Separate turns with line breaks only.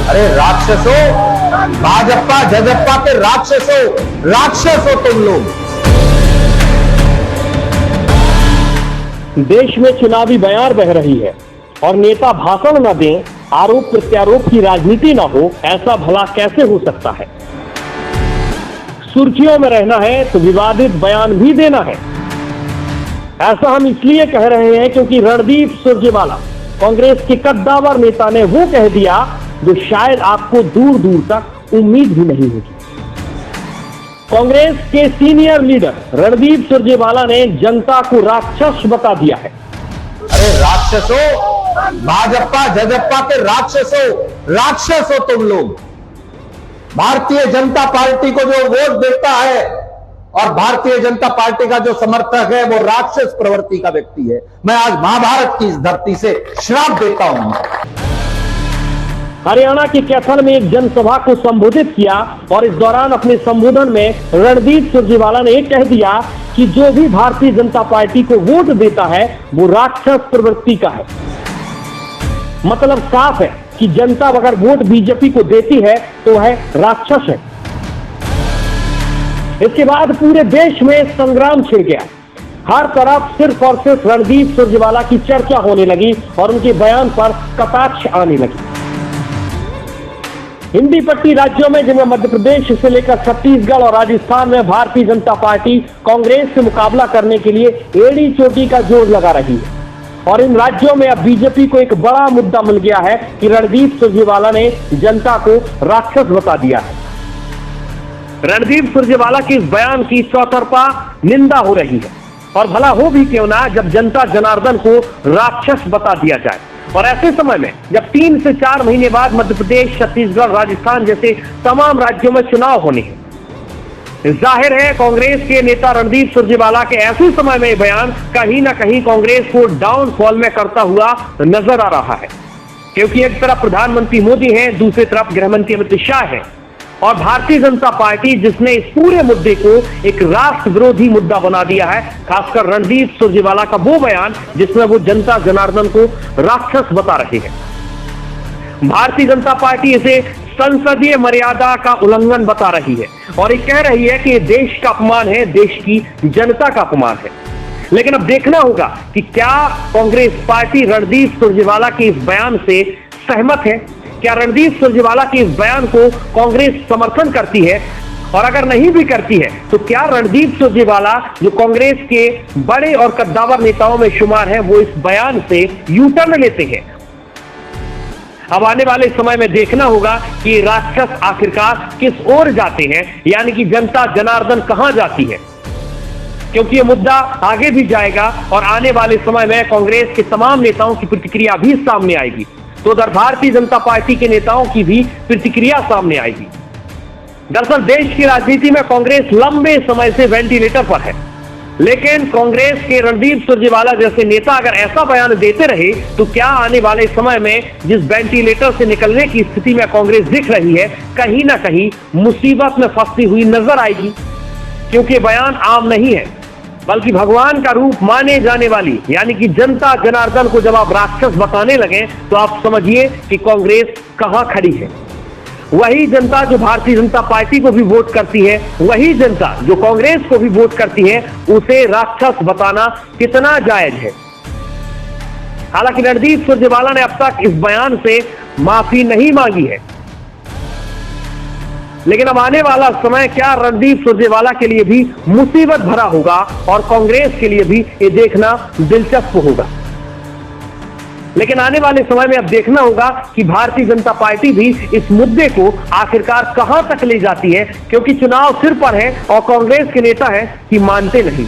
अरे राक्षसों, भाजपा जजप्पा के राक्षसों, राक्षस हो तुम लोग।
देश में चुनावी बयार बह रही है और नेता भाषण न दें, आरोप प्रत्यारोप की राजनीति न हो, ऐसा भला कैसे हो सकता है। सुर्खियों में रहना है तो विवादित बयान भी देना है। ऐसा हम इसलिए कह रहे हैं क्योंकि रणदीप सुरजेवाला कांग्रेस के कद्दावर नेता ने वो कह दिया जो शायद आपको दूर दूर तक उम्मीद भी नहीं होगी। कांग्रेस के सीनियर लीडर रणदीप सुरजेवाला ने जनता को राक्षस बता दिया है।
अरे राक्षसों, भाजपा जजप्पा के राक्षसों, राक्षस हो तुम लोग। भारतीय जनता पार्टी को जो वोट देता है और भारतीय जनता पार्टी का जो समर्थक है वो राक्षस प्रवृत्ति का व्यक्ति है। मैं आज महाभारत की इस धरती से श्राप देता हूं।
हरियाणा के कैथल में एक जनसभा को संबोधित किया और इस दौरान अपने संबोधन में रणदीप सुरजेवाला ने कह दिया कि जो भी भारतीय जनता पार्टी को वोट देता है वो राक्षस प्रवृत्ति का है। मतलब साफ है कि जनता अगर वोट बीजेपी को देती है तो वह राक्षस है। इसके बाद पूरे देश में संग्राम छिड़ गया। हर तरफ सिर्फ और सिर्फ रणदीप सुरजेवाला की चर्चा होने लगी और उनके बयान पर कटाक्ष आने लगी। हिंदी पट्टी राज्यों में जिनमें मध्य प्रदेश से लेकर छत्तीसगढ़ और राजस्थान में भारतीय जनता पार्टी कांग्रेस से मुकाबला करने के लिए एड़ी चोटी का जोर लगा रही है और इन राज्यों में अब बीजेपी को एक बड़ा मुद्दा मिल गया है कि रणदीप सुरजेवाला ने जनता को राक्षस बता दिया है। रणदीप सुरजेवाला के इस बयान की चौतरफा निंदा हो रही है और भला हो भी क्यों ना जब जनता जनार्दन को राक्षस बता दिया जाए। और ऐसे समय में जब 3 से 4 महीने बाद मध्य प्रदेश, छत्तीसगढ़, राजस्थान जैसे तमाम राज्यों में चुनाव होने हैं, जाहिर है कांग्रेस के नेता रणदीप सुरजेवाला के ऐसे समय में बयान कहीं ना कहीं कांग्रेस को डाउनफॉल में करता हुआ नजर आ रहा है। क्योंकि एक तरफ प्रधानमंत्री मोदी हैं, दूसरी तरफ गृहमंत्री अमित शाह हैं और भारतीय जनता पार्टी जिसने इस पूरे मुद्दे को एक राष्ट्र विरोधी मुद्दा बना दिया है, खासकर रणदीप सुरजेवाला का वो बयान जिसमें वो जनता जनार्दन को राक्षस बता रहे हैं। भारतीय जनता पार्टी इसे संसदीय मर्यादा का उल्लंघन बता रही है और ये कह रही है कि ये देश का अपमान है, देश की जनता का अपमान है। लेकिन अब देखना होगा कि क्या कांग्रेस पार्टी रणदीप सुरजेवाला के इस बयान से सहमत है। क्या रणदीप सुरजेवाला के इस बयान को कांग्रेस समर्थन करती है और अगर नहीं भी करती है तो क्या रणदीप सुरजेवाला जो कांग्रेस के बड़े और कद्दावर नेताओं में शुमार है वो इस बयान से यू टर्न लेते हैं। अब आने वाले समय में देखना होगा कि राक्षस आखिरकार किस ओर जाते हैं, यानी कि जनता जनार्दन कहां जाती है, क्योंकि यह मुद्दा आगे भी जाएगा और आने वाले समय में कांग्रेस के तमाम नेताओं की प्रतिक्रिया भी सामने आएगी तो उधर भारतीय जनता पार्टी के नेताओं की भी प्रतिक्रिया सामने आएगी। दरअसल देश की राजनीति में कांग्रेस लंबे समय से वेंटिलेटर पर है, लेकिन कांग्रेस के रणदीप सुरजेवाला जैसे नेता अगर ऐसा बयान देते रहे तो क्या आने वाले समय में जिस वेंटिलेटर से निकलने की स्थिति में कांग्रेस दिख रही है, कहीं ना कहीं मुसीबत में फंसती हुई नजर आएगी। क्योंकि बयान आम नहीं है बल्कि भगवान का रूप माने जाने वाली, यानी कि जनता जनार्दन को जब आप राक्षस बताने लगे तो आप समझिए कि कांग्रेस कहां खड़ी है। वही जनता जो भारतीय जनता पार्टी को भी वोट करती है, वही जनता जो कांग्रेस को भी वोट करती है, उसे राक्षस बताना कितना जायज है। हालांकि रणदीप सुरजेवाला ने अब तक इस बयान से माफी नहीं मांगी है, लेकिन अब आने वाला समय क्या रणदीप सुरजेवाला के लिए भी मुसीबत भरा होगा और कांग्रेस के लिए भी ये देखना दिलचस्प होगा। लेकिन आने वाले समय में अब देखना होगा कि भारतीय जनता पार्टी भी इस मुद्दे को आखिरकार कहां तक ले जाती है, क्योंकि चुनाव सिर पर है और कांग्रेस के नेता हैं कि मानते नहीं।